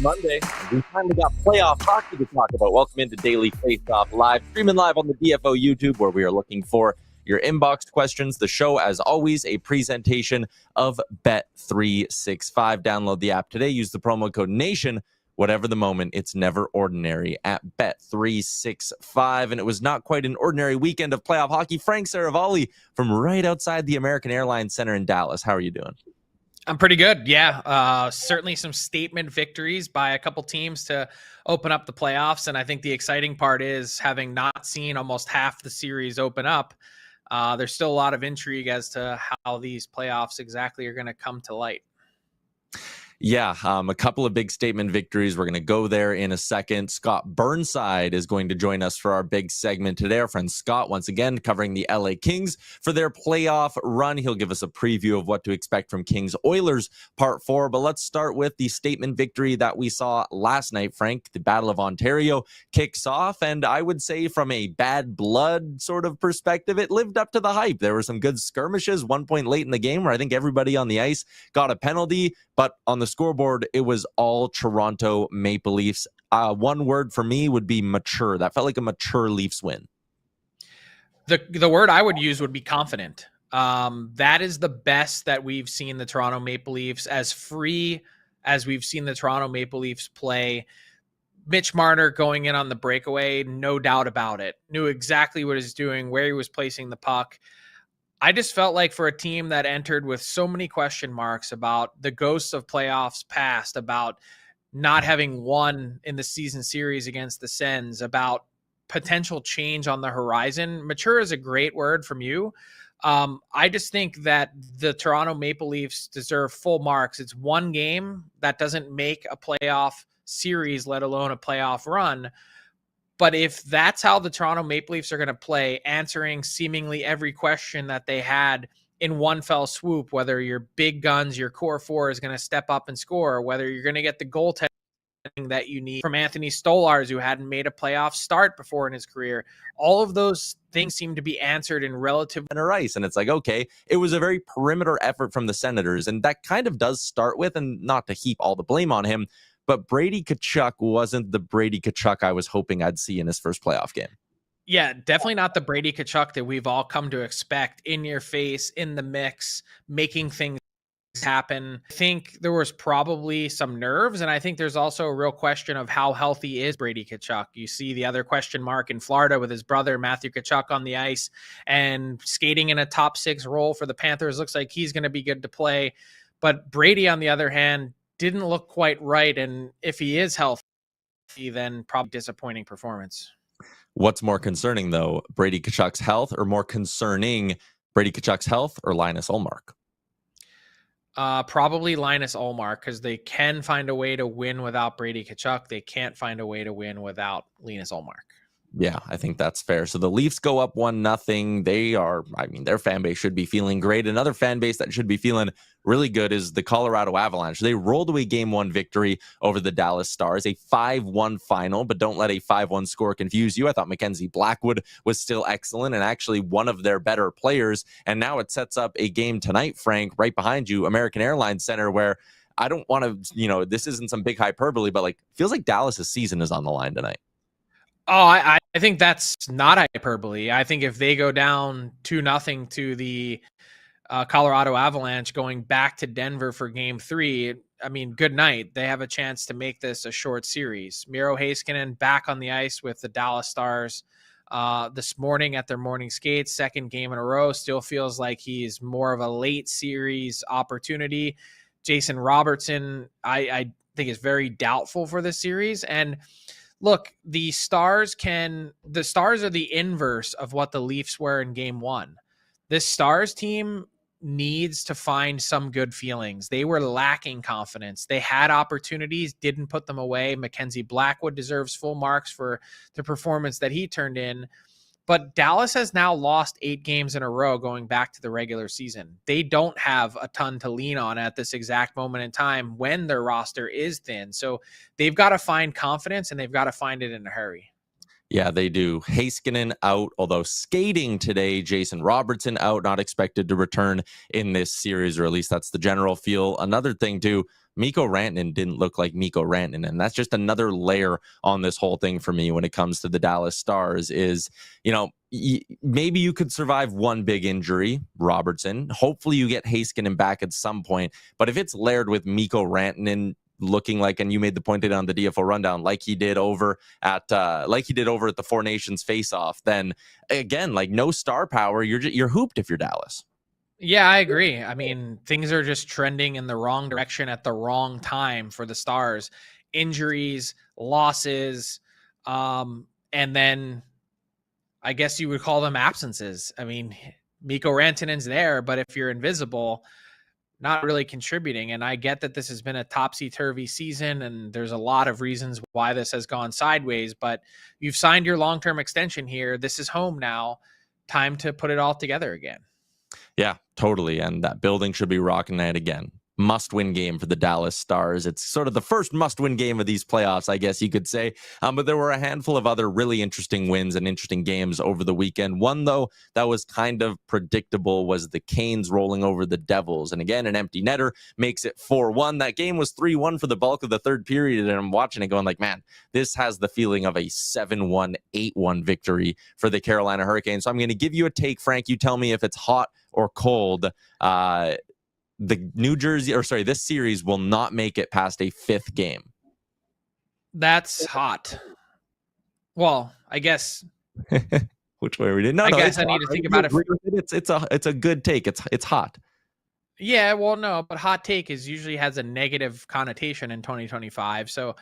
Monday. We finally got playoff hockey to talk about. Welcome into Daily Faceoff Live, streaming live on the DFO YouTube, where we are looking for your inbox questions. The show, as always, a presentation of Bet365. Download the app today. Use the promo code NATION. Whatever the moment, it's never ordinary at Bet365. And it was not quite an ordinary weekend of playoff hockey. Frank Seravalli from right outside the American Airlines Center in Dallas. How are you doing? I'm pretty good. Yeah. Certainly some statement victories by a couple teams to open up the playoffs. And I think the exciting part is, having not seen almost half the series open up, there's still a lot of intrigue as to how these playoffs exactly are going to come to light. Yeah, a couple of big statement victories. We're going to go there in a second. Scott Burnside is going to join us for our big segment today. Our friend Scott, once again, covering the LA Kings for their playoff run. He'll give us a preview of what to expect from Kings Oilers Part 4. But let's start with the statement victory that we saw last night, Frank. The Battle of Ontario kicks off, and I would say from a bad blood sort of perspective, it lived up to the hype. There were some good skirmishes, 1 point late in the game, where I think everybody on the ice got a penalty, but on the scoreboard, it was all Toronto Maple Leafs. One word for me would be mature. That felt like a mature Leafs win. The word I would use would be confident. That is the best that we've seen the Toronto Maple Leafs, as free as we've seen the Toronto Maple Leafs play. Mitch Marner going in on the breakaway, no doubt about it. Knew exactly what he was doing, where he was placing the puck. I just felt like, for a team that entered with so many question marks about the ghosts of playoffs past, about not having won in the season series against the Sens, about potential change on the horizon, mature is a great word from you. I just think that the Toronto Maple Leafs deserve full marks. It's one game that doesn't make a playoff series, let alone a playoff run. But if that's how the Toronto Maple Leafs are going to play, answering seemingly every question that they had in one fell swoop, whether your big guns, your core four is going to step up and score, whether you're going to get the goaltending that you need from Anthony Stolarz, who hadn't made a playoff start before in his career, all of those things seem to be answered in relative ice. And it's like, okay, it was a very perimeter effort from the Senators. And that kind of does start with, and not to heap all the blame on him, but Brady Tkachuk wasn't the Brady Tkachuk I was hoping I'd see in his first playoff game. Yeah, definitely not the Brady Tkachuk that we've all come to expect. In your face, in the mix, making things happen. I think there was probably some nerves, and I think there's also a real question of how healthy is Brady Tkachuk. You see the other question mark in Florida with his brother, Matthew Tkachuk, on the ice and skating in a top six role for the Panthers. Looks like he's going to be good to play. But Brady, on the other hand, didn't look quite right, and if he is healthy, then probably disappointing performance. What's more concerning, though, Brady Tkachuk's health, or more concerning, Brady Tkachuk's health or Linus Ullmark? Probably Linus Ullmark, because they can find a way to win without Brady Tkachuk. They can't find a way to win without Linus Ullmark. Yeah, I think that's fair. So the Leafs go up 1-0. Their fan base should be feeling great. Another fan base that should be feeling really good is the Colorado Avalanche. They rolled away Game 1 victory over the Dallas Stars, a 5-1 final, but don't let a 5-1 score confuse you. I thought Mackenzie Blackwood was still excellent and actually one of their better players. And now it sets up a game tonight, Frank, right behind you, American Airlines Center, where I don't want to, this isn't some big hyperbole, but feels like Dallas's season is on the line tonight. Oh, I think that's not hyperbole. I think if they go down 2-0 to the Colorado Avalanche going back to Denver for Game 3, good night. They have a chance to make this a short series. Miro Heiskanen back on the ice with the Dallas Stars this morning at their morning skates, second game in a row. Still feels like he's more of a late series opportunity. Jason Robertson, I think, is very doubtful for this series. And look, the Stars are the inverse of what the Leafs were in Game 1. This Stars team needs to find some good feelings. They were lacking confidence. They had opportunities, didn't put them away. Mackenzie Blackwood deserves full marks for the performance that he turned in. But Dallas has now lost 8 games in a row going back to the regular season. They don't have a ton to lean on at this exact moment in time when their roster is thin. So they've got to find confidence, and they've got to find it in a hurry. Yeah, they do. Heiskanen out, although skating today. Jason Robertson out, not expected to return in this series, or at least that's the general feel. Another thing, too, Mikko Rantanen didn't look like Mikko Rantanen. And that's just another layer on this whole thing for me when it comes to the Dallas Stars is, maybe you could survive one big injury, Robertson. Hopefully you get Heiskanen back at some point. But if it's layered with Mikko Rantanen looking like, and you made the point on the DFO rundown, like he did over at the Four Nations Faceoff, then again, like no star power, you're hooped if you're Dallas. Yeah, I agree. I mean, things are just trending in the wrong direction at the wrong time for the Stars. Injuries, losses, and then I guess you would call them absences. I mean, Mikko Rantanen's there, but if you're invisible, not really contributing. And I get that this has been a topsy-turvy season, and there's a lot of reasons why this has gone sideways, but you've signed your long-term extension here. This is home now. Time to put it all together again. Yeah, totally. And that building should be rocking it again. Must-win game for the Dallas Stars. It's sort of the first must-win game of these playoffs, I guess you could say. But there were a handful of other really interesting wins and interesting games over the weekend. One, though, that was kind of predictable was the Canes rolling over the Devils. And again, an empty netter makes it 4-1. That game was 3-1 for the bulk of the third period. And I'm watching it going like, man, this has the feeling of a 7-1, 8-1 victory for the Carolina Hurricanes. So I'm going to give you a take, Frank. You tell me if it's hot or cold. This series will not make it past a fifth game. That's hot. Well, I guess. Which way we did? I guess I need to think about it. It's a good take. It's hot. Yeah, well, no, but hot take usually has a negative connotation in 2025. So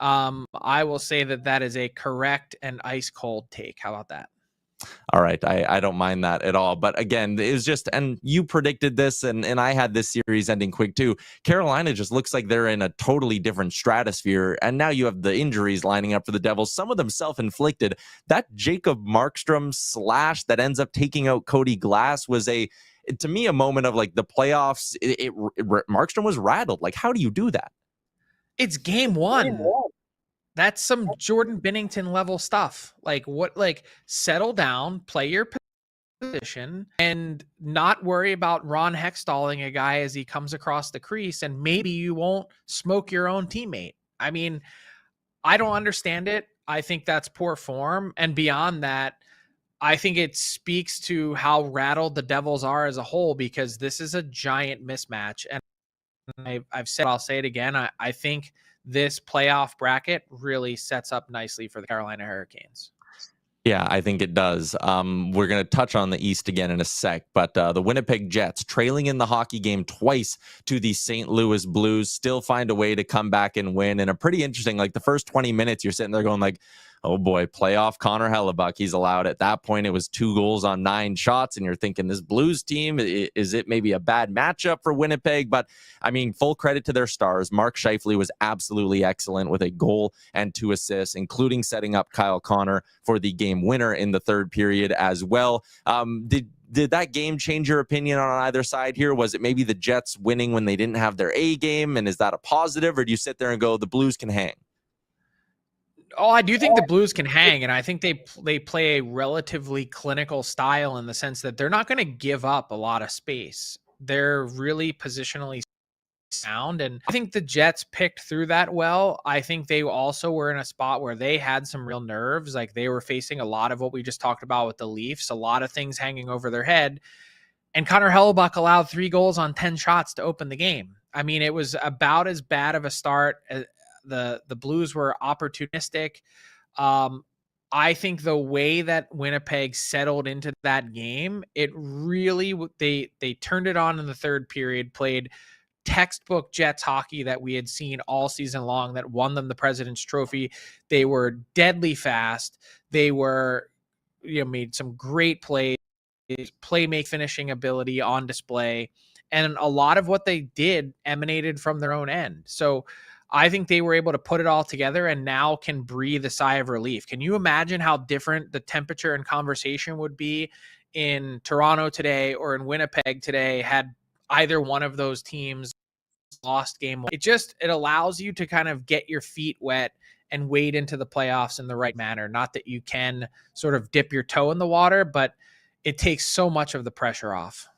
I will say that is a correct and ice cold take. How about that? All right. I don't mind that at all. But again, it was just, and you predicted this, and I had this series ending quick too. Carolina just looks like they're in a totally different stratosphere. And now you have the injuries lining up for the Devils, some of them self-inflicted. That Jacob Markstrom slash that ends up taking out Cody Glass was to me, a moment of like the playoffs. Markstrom was rattled. Like, how do you do that? It's game one. That's some Jordan Binnington level stuff. Settle down, play your position, and not worry about Ron Hextalling a guy as he comes across the crease, and maybe you won't smoke your own teammate. I mean, I don't understand it. I think that's poor form. And beyond that, I think it speaks to how rattled the Devils are as a whole, because this is a giant mismatch. And I've said, I'll say it again. I think this playoff bracket really sets up nicely for the Carolina Hurricanes. Yeah, I think it does. We're going to touch on the East again in a sec, but the Winnipeg Jets, trailing in the hockey game twice to the St. Louis Blues, still find a way to come back and win. And a pretty interesting, like the first 20 minutes, you're sitting there going like, oh boy, playoff Connor Hellebuck. He's allowed at that point. It was 2 goals on 9 shots. And you're thinking this Blues team, is it maybe a bad matchup for Winnipeg? But I mean, full credit to their stars. Mark Scheifele was absolutely excellent with a goal and 2 assists, including setting up Kyle Connor for the game winner in the third period as well. Did that game change your opinion on either side here? Was it maybe the Jets winning when they didn't have their A game? And is that a positive? Or do you sit there and go, the Blues can hang? Oh, I do think the Blues can hang, and I think they play a relatively clinical style in the sense that they're not going to give up a lot of space. They're really positionally sound, and I think the Jets picked through that well. I think they also were in a spot where they had some real nerves. Like, they were facing a lot of what we just talked about with the Leafs, a lot of things hanging over their head. And Connor Hellebuck allowed 3 goals on 10 shots to open the game. I mean, it was about as bad of a start. The Blues were opportunistic. I think the way that Winnipeg settled into that game, it really, they turned it on in the third period, played textbook Jets hockey that we had seen all season long that won them the President's Trophy. They were deadly fast. They were, made some great plays, finishing ability on display. And a lot of what they did emanated from their own end. So I think they were able to put it all together and now can breathe a sigh of relief. Can you imagine how different the temperature and conversation would be in Toronto today or in Winnipeg today had either one of those teams lost game one? It allows you to kind of get your feet wet and wade into the playoffs in the right manner. Not that you can sort of dip your toe in the water, but it takes so much of the pressure off.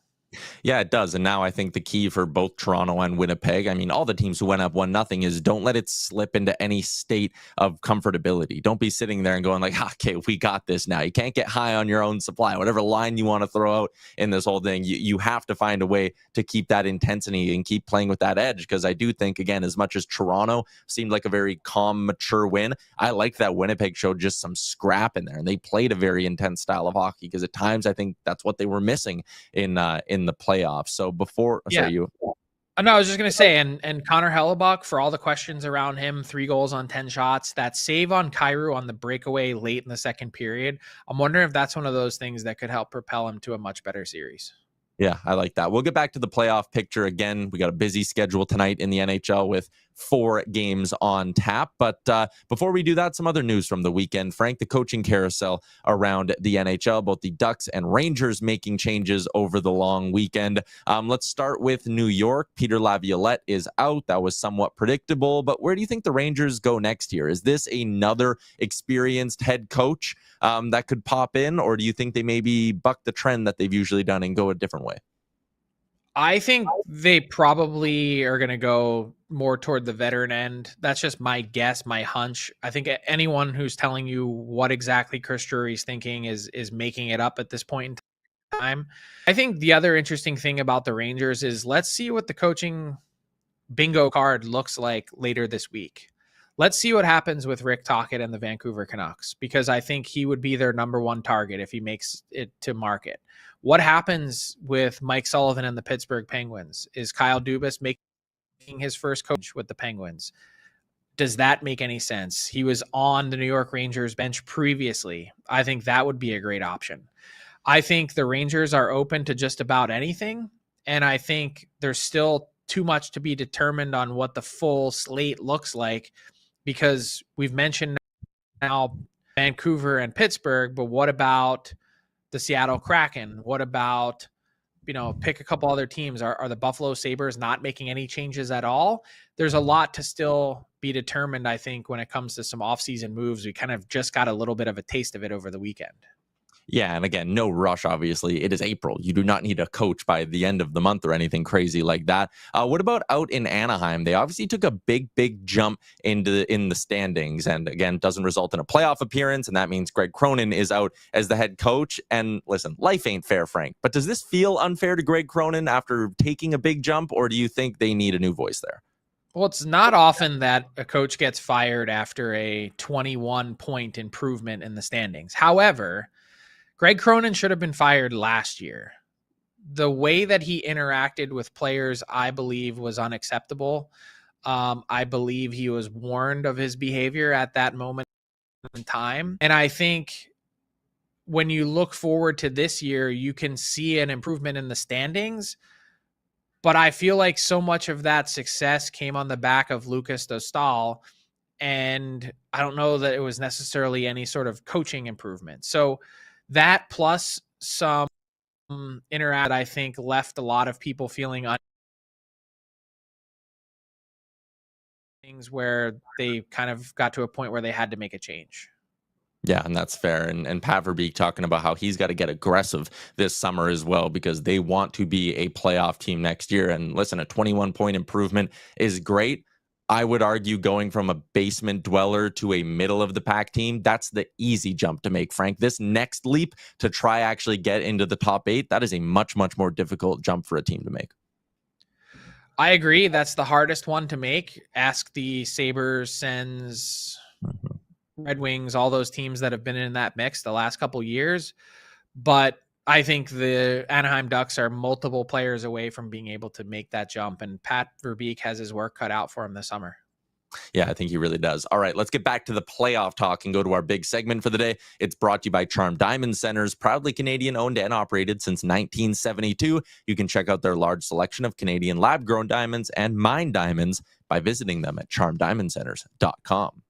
Yeah, it does. And now I think the key for both Toronto and Winnipeg, I mean, all the teams who went up 1-0, is don't let it slip into any state of comfortability. Don't be sitting there and going like, okay, we got this now. You can't get high on your own supply. Whatever line you want to throw out in this whole thing, you have to find a way to keep that intensity and keep playing with that edge. Because I do think, again, as much as Toronto seemed like a very calm, mature win, I like that Winnipeg showed just some scrap in there. And they played a very intense style of hockey, because at times I think that's what they were missing in the playoffs. So before, Yeah. sorry, you. No, I was just going to say, and Connor Hellebuck, for all the questions around him, 3 goals on 10 shots, that save on Kyrou on the breakaway late in the second period, I'm wondering if that's one of those things that could help propel him to a much better series. Yeah, I like that. We'll get back to the playoff picture again. We got a busy schedule tonight in the NHL with 4 games on tap. But before we do that, some other news from the weekend. Frank, the coaching carousel around the NHL, both the Ducks and Rangers making changes over the long weekend. Let's start with New York. Peter Laviolette is out. That was somewhat predictable. But where do you think the Rangers go next year? Is this another experienced head coach that could pop in? Or do you think they maybe buck the trend that they've usually done and go a different way? I think they probably are going to go more toward the veteran end. That's just my guess, my hunch. I think anyone who's telling you what exactly Chris Drury's thinking is making it up at this point in time. I think the other interesting thing about the Rangers is let's see what the coaching bingo card looks like later this week. Let's see what happens with Rick Tocchet and the Vancouver Canucks, because I think he would be their number one target if he makes it to market. What happens with Mike Sullivan and the Pittsburgh Penguins? Is Kyle Dubas making his first coach with the Penguins? Does that make any sense? He was on the New York Rangers bench previously. I think that would be a great option. I think the Rangers are open to just about anything, and I think there's still too much to be determined on what the full slate looks like, because we've mentioned now Vancouver and Pittsburgh, but what about the Seattle Kraken? What about, pick a couple other teams? Are the Buffalo Sabres not making any changes at all? There's a lot to still be determined, I think, when it comes to some offseason moves. We kind of just got a little bit of a taste of it over the weekend. Yeah, and again, no rush, obviously. It is April. You do not need a coach by the end of the month or anything crazy like that. What about out in Anaheim? They obviously took a big jump in the standings, and again, doesn't result in a playoff appearance, and that means Greg Cronin is out as the head coach. And listen, life ain't fair, Frank, but does this feel unfair to Greg Cronin after taking a big jump, or do you think they need a new voice there? Well, it's not often that a coach gets fired after a 21-point improvement in the standings. However, Greg Cronin should have been fired last year. The way that he interacted with players, I believe, was unacceptable. I believe he was warned of his behavior at that moment in time. And I think when you look forward to this year, you can see an improvement in the standings. But I feel like so much of that success came on the back of Lucas Dostal. And I don't know that it was necessarily any sort of coaching improvement. So that plus some interact, I think, left a lot of people feeling things where they kind of got to a point where they had to make a change. Yeah, and that's fair. And Pat Verbeek talking about how he's got to get aggressive this summer as well, because they want to be a playoff team next year. And listen, a 21-point improvement is great. I would argue going from a basement dweller to a middle of the pack team, that's the easy jump to make, Frank. This next leap to try actually get into the top 8, that is a much more difficult jump for a team to make. I agree. That's the hardest one to make. Ask the Sabres, Sens, Red Wings, all those teams that have been in that mix the last couple years. But I think the Anaheim Ducks are multiple players away from being able to make that jump, and Pat Verbeek has his work cut out for him this summer. Yeah, I think he really does. All right, let's get back to the playoff talk and go to our big segment for the day. It's brought to you by Charm Diamond Centers, proudly Canadian owned and operated since 1972. You can check out their large selection of Canadian lab-grown diamonds and mined diamonds by visiting them at charmdiamondcenters.com.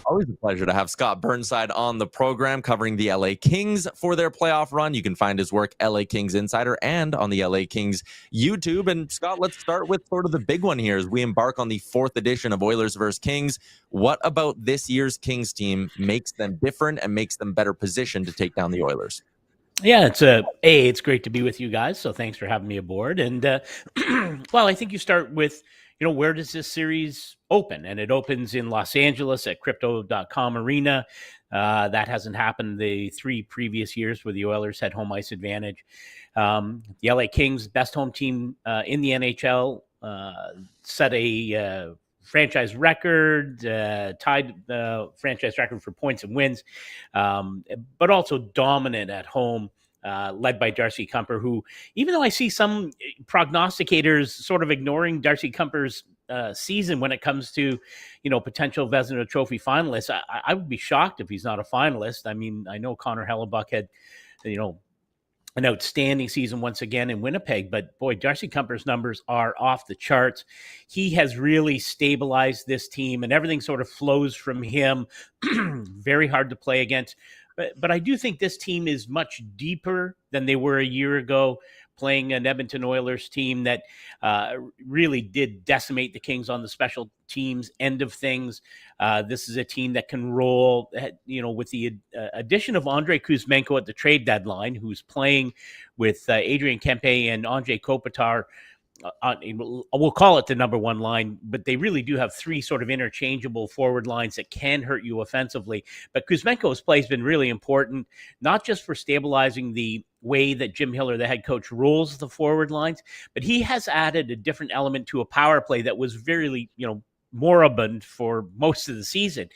Always a pleasure to have Scott Burnside on the program covering the LA Kings for their playoff run. You can find his work, LA Kings Insider, and on the LA Kings YouTube. And Scott, let's start with sort of the big one here as we embark on the 4th edition of Oilers vs. Kings. What about this year's Kings team makes them different and makes them better positioned to take down the Oilers? Yeah, it's great to be with you guys. So thanks for having me aboard. And well, I think you start with, where does this series open? And it opens in Los Angeles at Crypto.com Arena. That hasn't happened the 3 previous years where the Oilers had home ice advantage. The LA Kings, best home team in the NHL, set a franchise record, tied the franchise record for points and wins, but also dominant at home, led by Darcy Kuemper, who, even though I see some prognosticators sort of ignoring Darcy Kuemper's season when it comes to, potential Vezina Trophy finalists, I would be shocked if he's not a finalist. I mean, I know Connor Hellebuck had, an outstanding season once again in Winnipeg, but boy, Darcy Kuemper's numbers are off the charts. He has really stabilized this team, and everything sort of flows from him. Very hard to play against. But I do think this team is much deeper than they were a year ago, playing an Edmonton Oilers team that really did decimate the Kings on the special teams end of things. This is a team that can roll, with the addition of Andrei Kuzmenko at the trade deadline, who's playing with Adrian Kempe and Andrei Kopitar. We'll call it the number 1 line, but they really do have 3 sort of interchangeable forward lines that can hurt you offensively. But Kuzmenko's play has been really important, not just for stabilizing the way that Jim Hiller, the head coach, rolls the forward lines, but he has added a different element to a power play that was very, moribund for most of the season.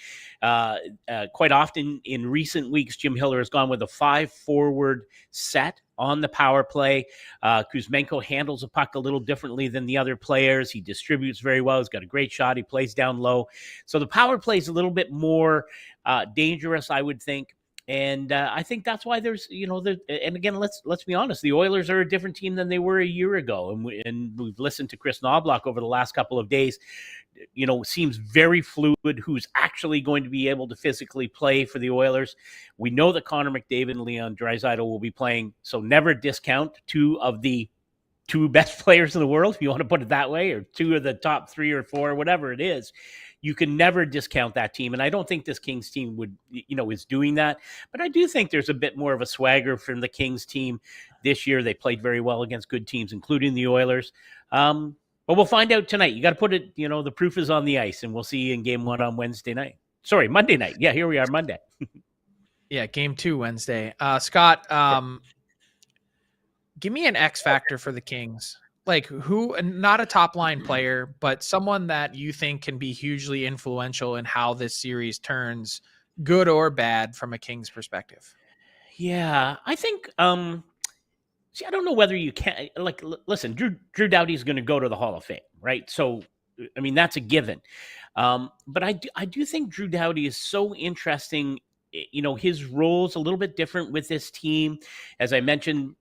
Quite often in recent weeks, Jim Hiller has gone with a 5-forward set on the power play. Kuzmenko handles the puck a little differently than the other players. He distributes very well. He's got a great shot. He plays down low. So the power play is a little bit more dangerous, I would think. And I think that's why there's, and again, let's be honest, the Oilers are a different team than they were a year ago. And we've listened to Chris Knobloch over the last couple of days. Seems very fluid who's actually going to be able to physically play for the Oilers. We know that Connor McDavid and Leon Draisaitl will be playing, so never discount 2 of the 2 best players in the world, if you want to put it that way, or 2 of the top 3 or 4, whatever it is. You can never discount that team, and I don't think this Kings team would, is doing that. But I do think there's a bit more of a swagger from the Kings team this year. They played very well against good teams, including the Oilers. But we'll find out tonight. You got to put it, the proof is on the ice, and we'll see you in Game 1 on Monday night. Yeah, here we are, Monday. Yeah, Game 2 Wednesday. Scott, give me an X factor for the Kings. Like who, not a top line player, but someone that you think can be hugely influential in how this series turns, good or bad, from a Kings perspective. Yeah, I think, I don't know whether you can, listen, Drew Doughty's going to go to the Hall of Fame, right? So, I mean, that's a given. But I do think Drew Doughty is so interesting. His role's a little bit different with this team. As I mentioned,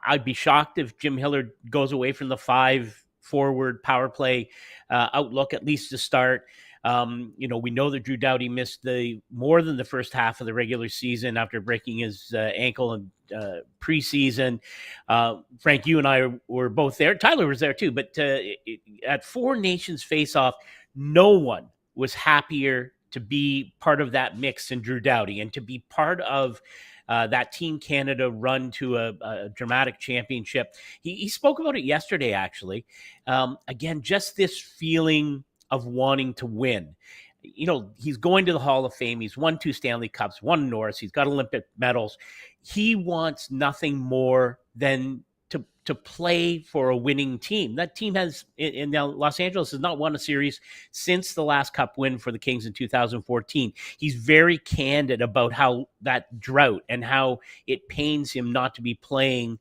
I'd be shocked if Jim Hiller goes away from the 5-forward power play outlook, at least to start. We know that Drew Doughty missed more than the first half of the regular season after breaking his ankle in preseason. Frank, you and I were both there. Tyler was there too. But at 4 Nations Faceoff, no one was happier to be part of that mix than Drew Doughty, and to be part of that Team Canada run to a dramatic championship. He spoke about it yesterday, actually. Again, just this feeling of wanting to win. He's going to the Hall of Fame. He's won 2 Stanley Cups, 1 Norris. He's got Olympic medals. He wants nothing more than to play for a winning team. That team has, in Los Angeles, has not won a series since the last Cup win for the Kings in 2014. He's very candid about how that drought and how it pains him not to be playing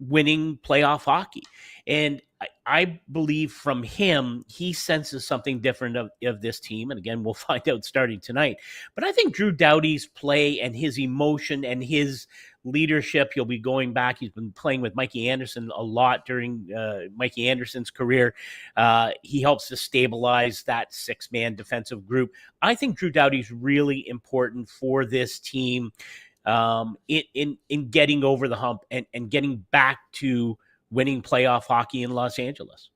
winning playoff hockey. And I believe from him, he senses something different of this team. And again, we'll find out starting tonight. But I think Drew Doughty's play and his emotion and his leadership, he'll be going back. He's been playing with Mikey Anderson a lot during Mikey Anderson's career. He helps to stabilize that six-man defensive group. I think Drew Doughty's really important for this team in getting over the hump and getting back to winning playoff hockey in Los Angeles.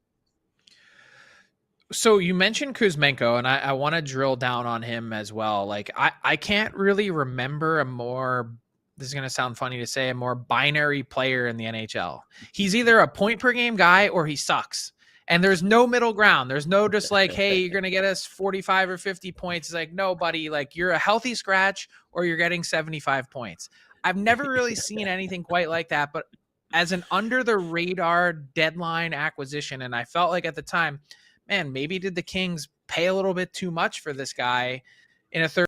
So you mentioned Kuzmenko, and I want to drill down on him as well. Like I can't really remember a more, this is going to sound funny to say, a more binary player in the NHL. He's either a point per game guy or he sucks. And there's no middle ground. There's no just like, hey, you're going to get us 45 or 50 points. It's like, no, buddy, like you're a healthy scratch or you're getting 75 points. I've never really seen anything quite like that, but as an under the radar deadline acquisition, and I felt like at the time, man, maybe did the Kings pay a little bit too much for this guy in a third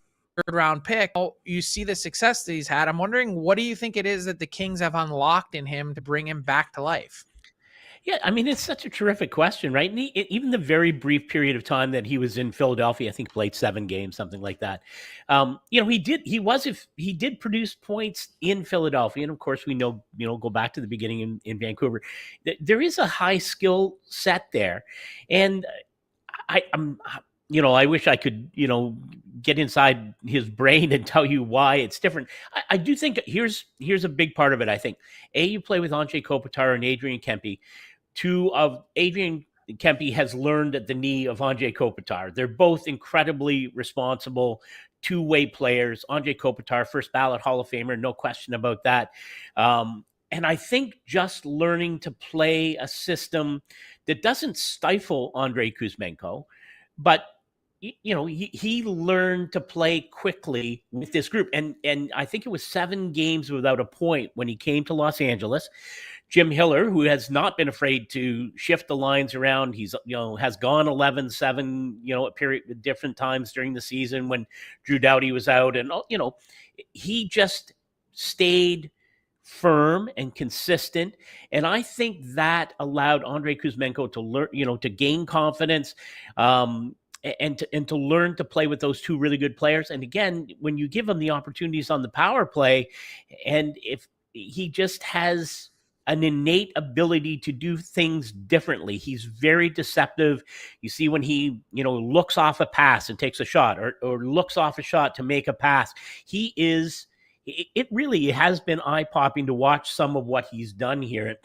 round pick? Oh, you see the success that he's had. I'm wondering, what do you think it is that the Kings have unlocked in him to bring him back to life? Yeah, I mean, it's such a terrific question, right? And even the very brief period of time that he was in Philadelphia, I think played 7 games, something like that. He did produce points in Philadelphia. And of course, we know, go back to the beginning in Vancouver. There is a high skill set there. And I wish I could, get inside his brain and tell you why it's different. I do think here's a big part of it. I think, you play with Anze Kopitar and Adrian Kempe. Adrian Kempe has learned at the knee of Anze Kopitar. They're both incredibly responsible two-way players. Anze Kopitar, first ballot Hall of Famer, no question about that. And I think just learning to play a system that doesn't stifle Andrei Kuzmenko, but he learned to play quickly with this group. And I think it was 7 games without a point when he came to Los Angeles. Jim Hiller, who has not been afraid to shift the lines around, he's has gone 11-7, at period different times during the season when Drew Doughty was out, and he just stayed firm and consistent. And I think that allowed Andrei Kuzmenko to learn, to gain confidence. And to learn to play with those two really good players. And again, when you give him the opportunities on the power play, and if he just has an innate ability to do things differently, he's very deceptive. You see when he, looks off a pass and takes a shot, or looks off a shot to make a pass, it really has been eye-popping to watch some of what he's done here.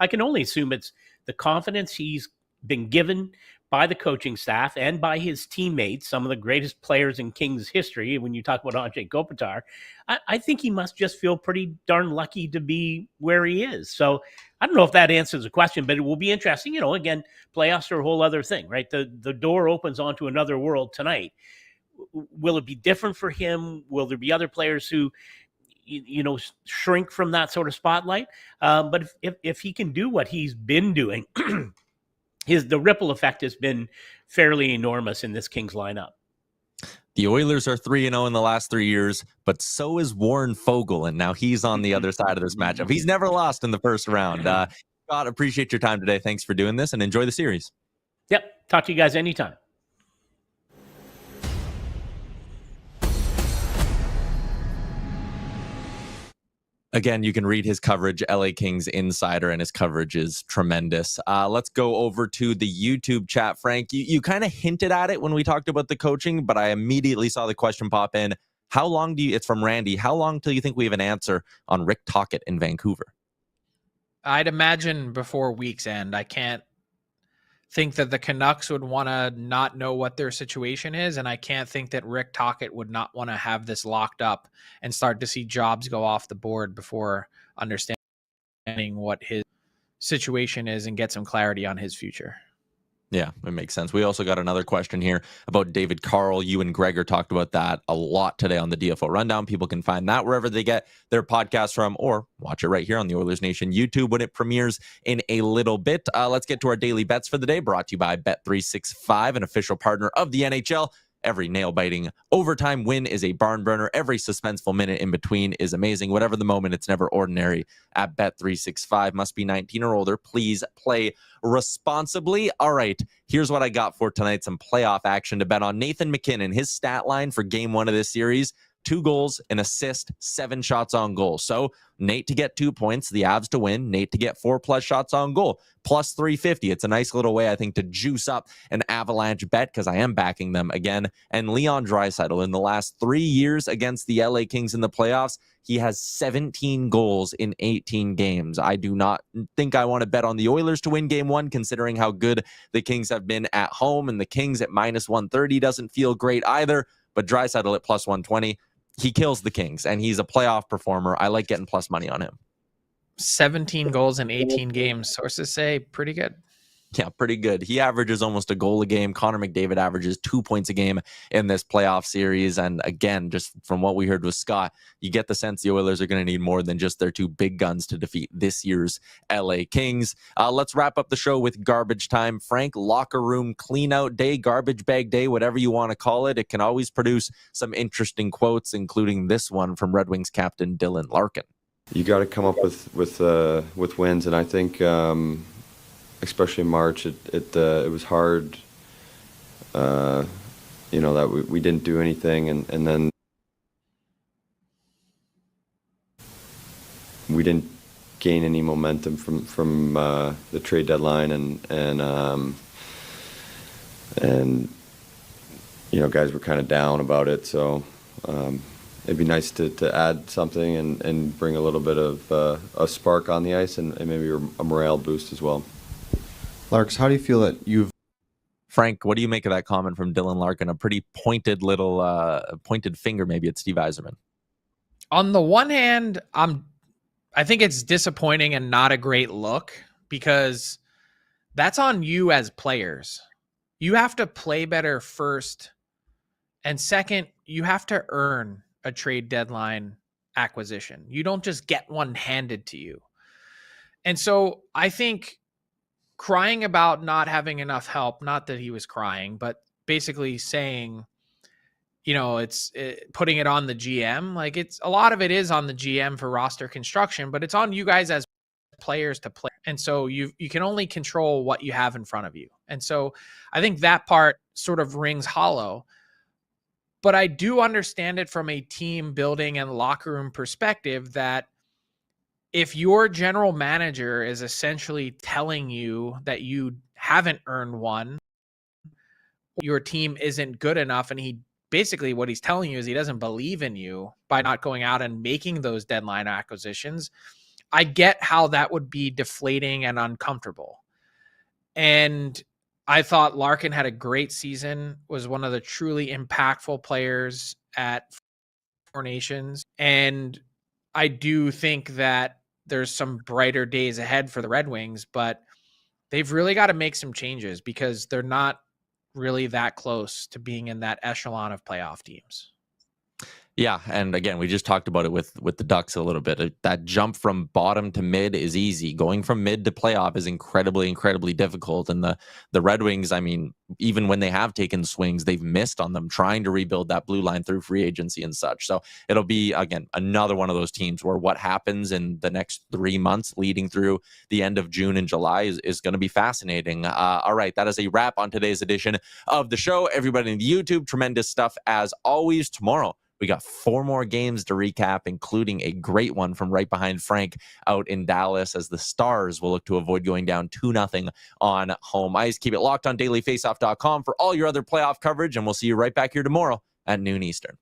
I can only assume it's the confidence he's been given by the coaching staff and by his teammates, some of the greatest players in Kings history. When you talk about Anze Kopitar, I think he must just feel pretty darn lucky to be where he is. So I don't know if that answers the question, but it will be interesting. Again, playoffs are a whole other thing, right? The door opens onto another world tonight. Will it be different for him? Will there be other players who, shrink from that sort of spotlight? But if he can do what he's been doing, the ripple effect has been fairly enormous in this Kings lineup. The Oilers are 3-0 in the last 3 years, but so is Warren Foegele, and now he's on the other side of this matchup. He's never lost in the first round. Scott, appreciate your time today. Thanks for doing this, and enjoy the series. Yep. Talk to you guys anytime. Again, you can read his coverage, LA Kings Insider, and his coverage is tremendous. Let's go over to the YouTube chat. Frank, you kind of hinted at it when we talked about the coaching, but I immediately saw the question pop in. How long it's from Randy, how long till you think we have an answer on Rick Tocchet in Vancouver? I'd imagine before week's end. I can't think that the Canucks would want to not know what their situation is, and I can't think that Rick Tocchet would not want to have this locked up and start to see jobs go off the board before understanding what his situation is and get some clarity on his future. Yeah, it makes sense. We also got another question here about David Carl. You and Gregor talked about that a lot today on the DFO Rundown. People can find that wherever they get their podcasts from, or watch it right here on the Oilers Nation YouTube when it premieres in a little bit. Let's get to our daily bets for the day, brought to you by Bet365, an official partner of the NHL. Every nail-biting overtime win is a barn burner. Every suspenseful minute in between is amazing. Whatever the moment, it's never ordinary at Bet365. Must be 19 or older. Please play responsibly. All right, here's what I got for tonight. Some playoff action to bet on. Nathan MacKinnon, his stat line for game 1 of this series, 2 goals, an assist, 7 shots on goal. So Nate to get 2 points, the Avs to win, Nate to get 4+ shots on goal, plus 350. It's a nice little way, I think, to juice up an Avalanche bet because I am backing them again. And Leon Draisaitl, in the last 3 years against the LA Kings in the playoffs, he has 17 goals in 18 games. I do not think I want to bet on the Oilers to win game 1, considering how good the Kings have been at home. And the Kings at minus 130 doesn't feel great either. But Draisaitl at plus 120, he kills the Kings, and he's a playoff performer. I like getting plus money on him. 17 goals in 18 games. Sources say pretty good. Yeah, pretty good. He averages almost a goal a game. Connor McDavid averages 2 points a game in this playoff series. And again, just from what we heard with Scott, you get the sense the Oilers are going to need more than just their 2 big guns to defeat this year's LA Kings. Let's wrap up the show with garbage time. Frank, locker room clean out day, garbage bag day, whatever you want to call it. It can always produce some interesting quotes, including this one from Red Wings captain Dylan Larkin. You got to come up with wins, and I think especially in March, it was hard, that we didn't do anything, and then we didn't gain any momentum from the trade deadline, and guys were kind of down about it, so it'd be nice to add something and bring a little bit of a spark on the ice and maybe a morale boost as well. Larks, how do you feel that you've... Frank, what do you make of that comment from Dylan Larkin? A pretty pointed little pointed finger maybe at Steve Yzerman. On the one hand, I think it's disappointing and not a great look because that's on you as players. You have to play better first. And second, you have to earn a trade deadline acquisition. You don't just get one handed to you. And so I think crying about not having enough help, not that he was crying, but basically saying, it's putting it on the GM. Like it's a lot of it is on the GM for roster construction, but it's on you guys as players to play. And so you can only control what you have in front of you. And so I think that part sort of rings hollow, but I do understand it from a team building and locker room perspective that if your general manager is essentially telling you that you haven't earned one, your team isn't good enough, and what he's telling you is he doesn't believe in you by not going out and making those deadline acquisitions, I get how that would be deflating and uncomfortable. And I thought Larkin had a great season, was one of the truly impactful players at Four Nations. And I do think that there's some brighter days ahead for the Red Wings, but they've really got to make some changes because they're not really that close to being in that echelon of playoff teams. Yeah, and again, we just talked about it with the Ducks a little bit. That jump from bottom to mid is easy. Going from mid to playoff is incredibly, incredibly difficult. And the Red Wings, I mean, even when they have taken swings, they've missed on them, trying to rebuild that blue line through free agency and such. So it'll be, again, another one of those teams where what happens in the next 3 months leading through the end of June and July is going to be fascinating. All right, that is a wrap on today's edition of the show. Everybody in the YouTube, tremendous stuff as always. Tomorrow, we got 4 more games to recap, including a great one from right behind Frank out in Dallas as the Stars will look to avoid going down 2-0 on home ice. Keep it locked on dailyfaceoff.com for all your other playoff coverage, and we'll see you right back here tomorrow at noon Eastern.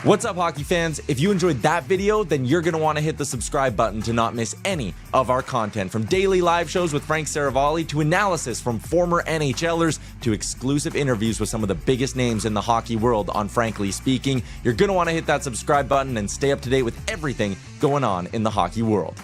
What's up, hockey fans? If you enjoyed that video, then you're going to want to hit the subscribe button to not miss any of our content. From daily live shows with Frank Seravalli to analysis from former NHLers to exclusive interviews with some of the biggest names in the hockey world on Frankly Speaking. You're going to want to hit that subscribe button and stay up to date with everything going on in the hockey world.